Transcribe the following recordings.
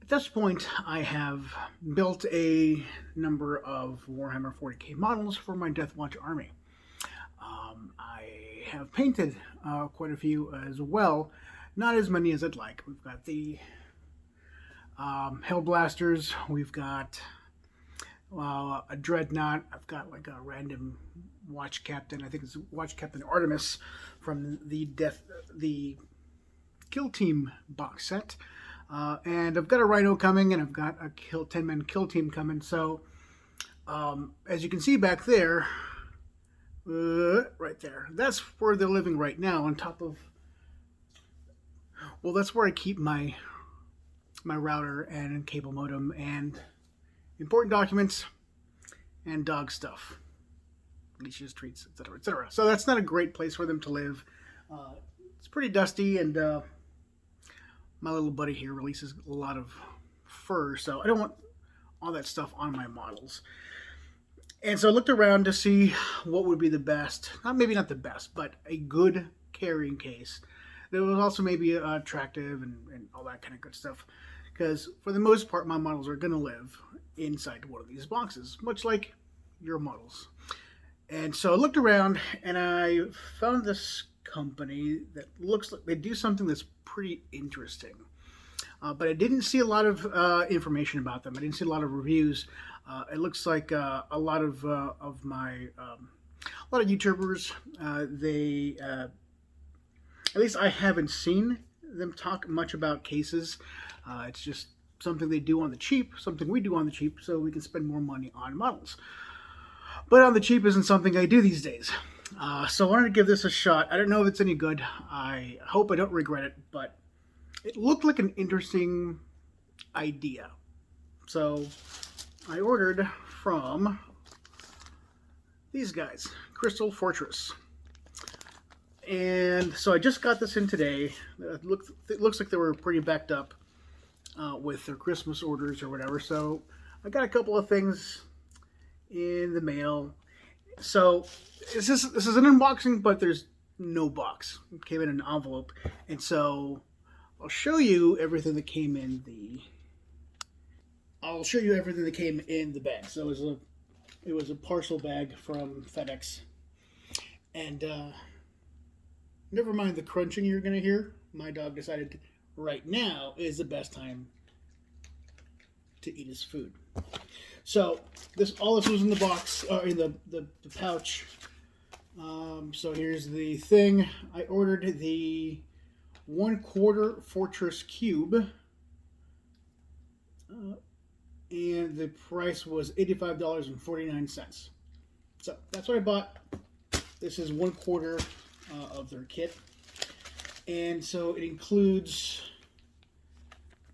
At this point, I have built a number of Warhammer 40k models for my Deathwatch army. I have painted quite a few as well, not as many as I'd like. We've got the Hellblasters, we've got a Dreadnought, I've got like a random Watch Captain, I think it's Watch Captain Artemis from the Kill Team box set. And I've got a Rhino coming, and I've got a 10-man kill team coming. So, as you can see back there, right there, that's where they're living right now. On top of, well, that's where I keep my router and cable modem and important documents and dog stuff, leashes, treats, etc., etc. So that's not a great place for them to live. It's pretty dusty, and my little buddy here releases a lot of fur, so I don't want all that stuff on my models. And so I looked around to see what would be the best, maybe not the best, but a good carrying case that was also maybe attractive and all that kind of good stuff. Because for the most part, my models are going to live inside one of these boxes, much like your models. And so I looked around and I found this company that looks like they do something that's pretty interesting. But I didn't see a lot of information about them. I didn't see a lot of reviews. It looks like a lot of YouTubers, they at least I haven't seen them talk much about cases. It's just something they do on the cheap, something we do on the cheap, so we can spend more money on models. But on the cheap isn't something I do these days. So I wanted to give this a shot. I don't know if it's any good. I hope I don't regret it, but it looked like an interesting idea. So I ordered from these guys, Crystal Fortress. And so I just got this in today. It looks like they were pretty backed up with their Christmas orders or whatever. So I got a couple of things in the mail. So this is an unboxing, but there's no box. It came in an envelope, and so I'll show you everything that came in the. I'll show you everything that came in the bag. So it was a parcel bag from FedEx, and never mind the crunching you're gonna hear. My dog decided right now is the best time to eat his food. So all this was in the box, in the pouch. So here's the thing. I ordered the 1/4 Fortress Cube, and the price was $85.49. So that's what I bought. This is 1/4 of their kit, and so it includes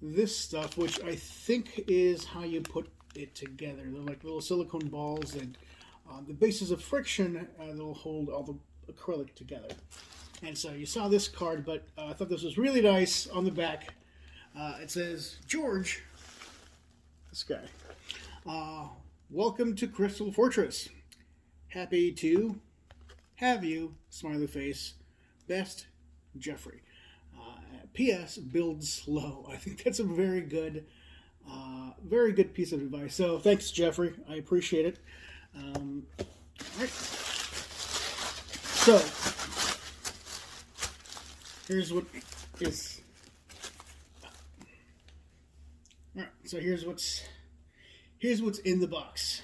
this stuff, which I think is how you put it together. They're like little silicone balls, and the bases of friction that'll hold all the acrylic together. And so you saw this card, but I thought this was really nice. On the back, it says, George, this guy, welcome to Crystal Fortress. Happy to have you, smiley face, best, Jeffrey. P.S. Build slow. I think that's a very good piece of advice. So thanks, Jeffrey. I appreciate it. All right. So here's what is. All right. So here's what's in the box.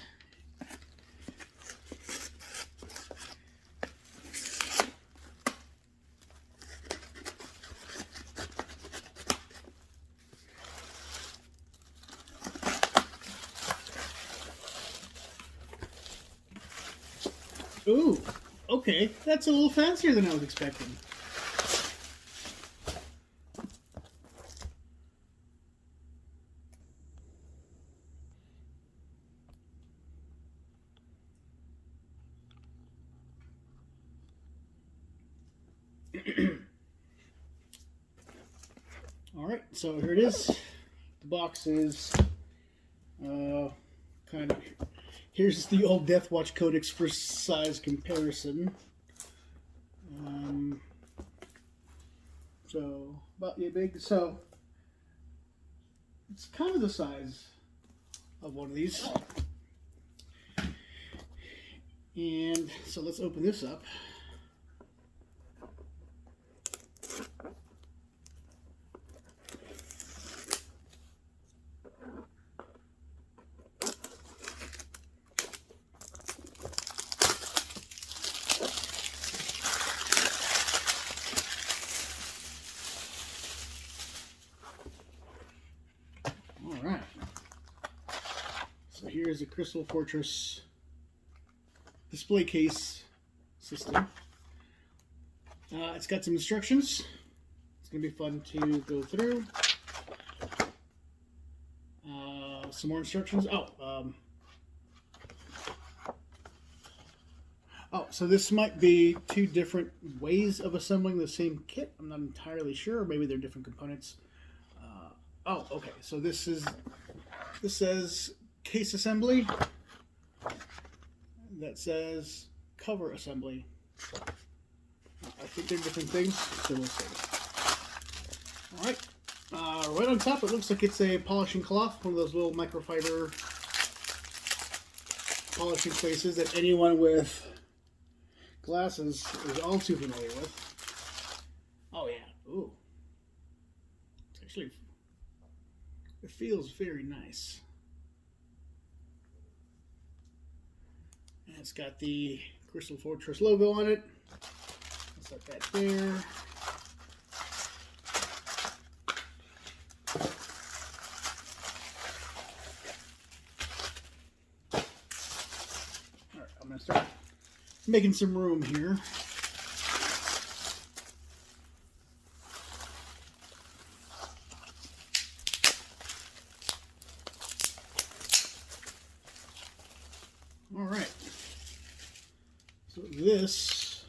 Ooh, okay, that's a little fancier than I was expecting. All right, so here it is. The box is kind of. Here's the old Deathwatch Codex for size comparison. So about yay big. So It's kind of the size of one of these. And so let's open this up. Alright, so here's the Crystal Fortress display case system. It's got some instructions. It's going to be fun to go through. Some more instructions. So this might be two different ways of assembling the same kit. I'm not entirely sure. Maybe they're different components. Okay. So this says case assembly. That says cover assembly. I think they're different things, so we'll see. Alright. Right on top, it looks like it's a polishing cloth, one of those little microfiber polishing places that anyone with glasses is all too familiar with. Oh yeah. Ooh. It's actually, it feels very nice. And it's got the Crystal Fortress logo on it. Let's set that there. Alright, I'm going to start making some room here. Alright. So this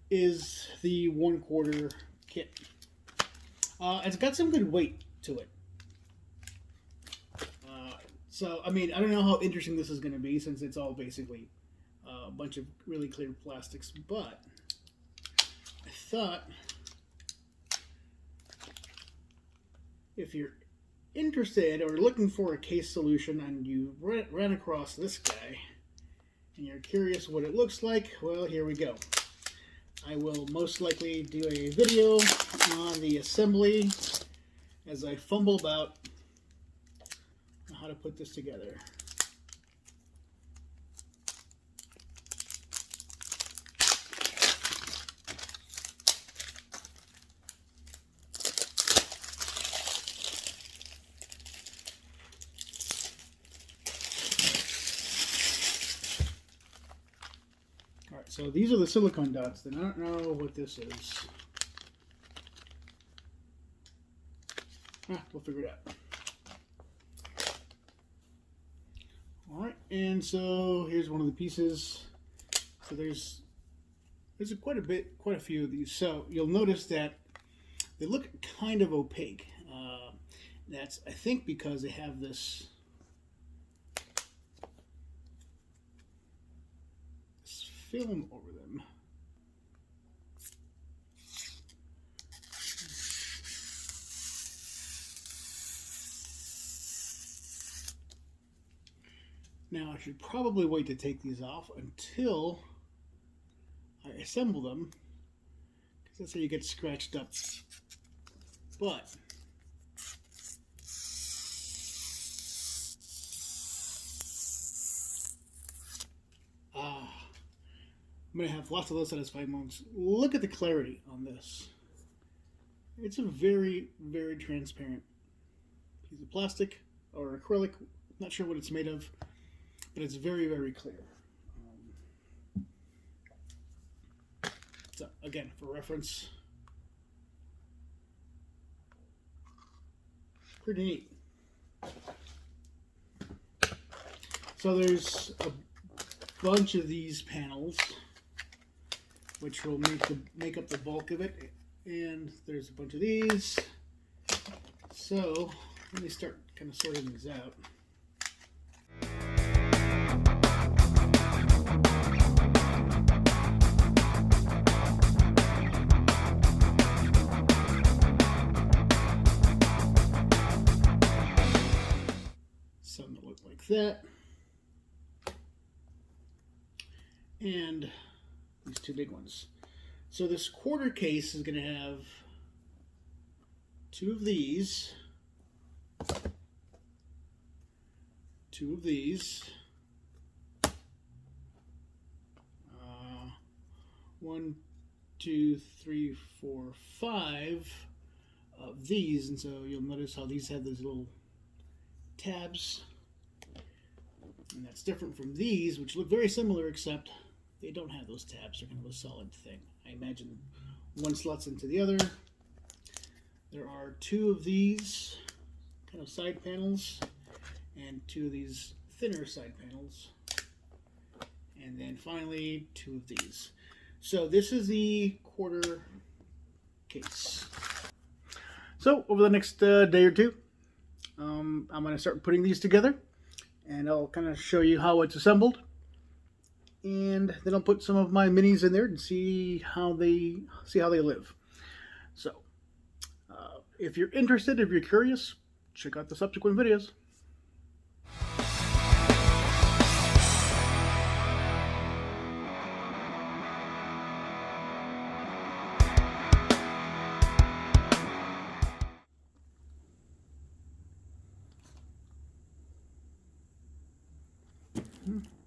is the 1/4 kit. It's got some good weight to it. So, I mean, I don't know how interesting this is going to be since it's all basically a bunch of really clear plastics, but I thought if you're interested or looking for a case solution and you ran across this guy and you're curious what it looks like, well, here we go. I will most likely do a video on the assembly as I fumble about how to put this together. Alright, so these are the silicone dots, and I don't know what this is. We'll figure it out. Alright, and so here's one of the pieces. So there's quite a few of these. So you'll notice that they look kind of opaque. That's, I think, because they have this film over them. Now I should probably wait to take these off until I assemble them, because that's how you get scratched up. But I'm going to have lots of those satisfying moments. Look at the clarity on this. It's a very, very transparent piece of plastic or acrylic. Not sure what it's made of, but it's very, very clear. So again, for reference, pretty neat. So there's a bunch of these panels, which will make up the bulk of it, and there's a bunch of these. So let me start kind of sorting these out. and these two big ones. So this quarter case is going to have two of these, one, two, three, four, five of these, and so you'll notice how these have those little tabs, and that's different from these, which look very similar, except they don't have those tabs. They're kind of a solid thing. I imagine one slots into the other. There are two of these kind of side panels and two of these thinner side panels, and then finally two of these. So this is the quarter case. So over the next day or two, I'm going to start putting these together, and I'll kind of show you how it's assembled, and then I'll put some of my minis in there and see how they live. So if you're interested, if you're curious, check out the subsequent videos. Mm-hmm.